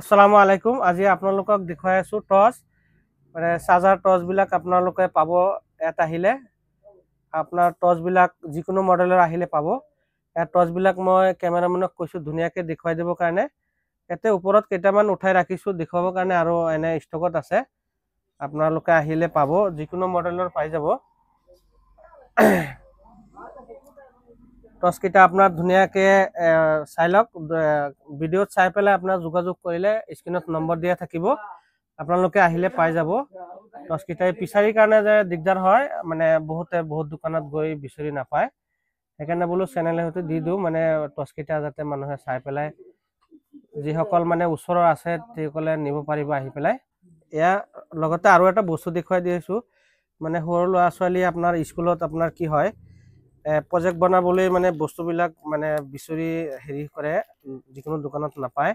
আসসালামু আলাইকুম। আজি আপোনালোকক দেখুৱাই আছো টৰ্চ, মানে চাৰ্জাৰ টৰ্চ বিলাক আপোনালোকে পাব। ইয়াত আহিলে আপোনাৰ টৰ্চ বিলাক যিকোনো মডেলৰ আহিলে পাব। ইয়াত টৰ্চ বিলাক মই কেমেৰামেনক কৈছো ধুনীয়াকে দেখুৱাই দিবৰ কাৰণে। ইয়াতে ওপৰত কেইটামান উঠাই ৰাখিছো দেখুৱাবৰ কাৰণে, আৰু এনে ষ্টকত আছে। আপোনালোকে আহিলে পাব, যিকোনো মডেলৰ পাই যাব। টৰ্চ কেইটা আপোনাৰ ধুনীয়াকে চাই লওক। ভিডিঅ'ত চাই পেলাই আপোনাৰ যোগাযোগ কৰিলে স্ক্ৰীনত নম্বৰ দিয়া থাকিব, আপোনালোকে আহিলে পাই যাব। টৰ্চ কেইটাই পিছাৰিৰ কাৰণে যে দিগদাৰ হয়, মানে বহুত দোকানত গৈ বিচাৰি নাপায়। সেইকাৰণে বোলো চেনেলে হয়তো দি দিওঁ, মানে টৰ্চ কেইটা যাতে মানুহে চাই পেলাই, যিসকল মানে ওচৰৰ আছে তেওঁলোকে নিব পাৰিব আহি পেলাই। এয়া লগতে আৰু এটা বস্তু দেখুৱাই দি আছো, মানে সৰু ল'ৰা ছোৱালী আপোনাৰ স্কুলত আপোনাৰ কি হয়, প্ৰজেক্ট বনাবলৈ মানে বস্তুবিলাক মানে বিচাৰি হেৰি কৰে, যিকোনো দোকানত নাপায়।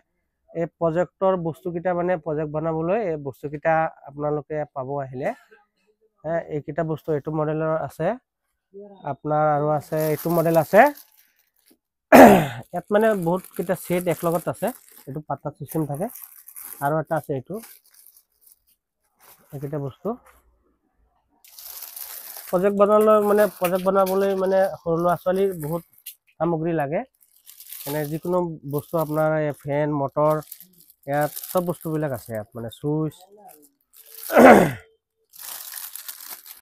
এই প্ৰজেক্টৰ বস্তুকেইটা মানে প্ৰজেক্ট বনাবলৈ এই বস্তুকেইটা আপোনালোকে পাব আহিলে। এইকেইটা বস্তু এইটো মডেলৰ আছে আপোনাৰ, আৰু আছে এইটো মডেল আছে। ইয়াত মানে বহুত কেইটা সেট এক লগত আছে। এইটো পাতা চিষ্টেম থাকে, আৰু এটা আছে এইটো। এইকেইটা বস্তু প্ৰজেক্ট বনাবলৈ মানে সৰু ল'ৰা ছোৱালীৰ বহুত সামগ্ৰী লাগে। মানে যিকোনো বস্তু আপোনাৰ ফেন মটৰ, ইয়াত চব বস্তুবিলাক আছে। ইয়াত মানে চুইচ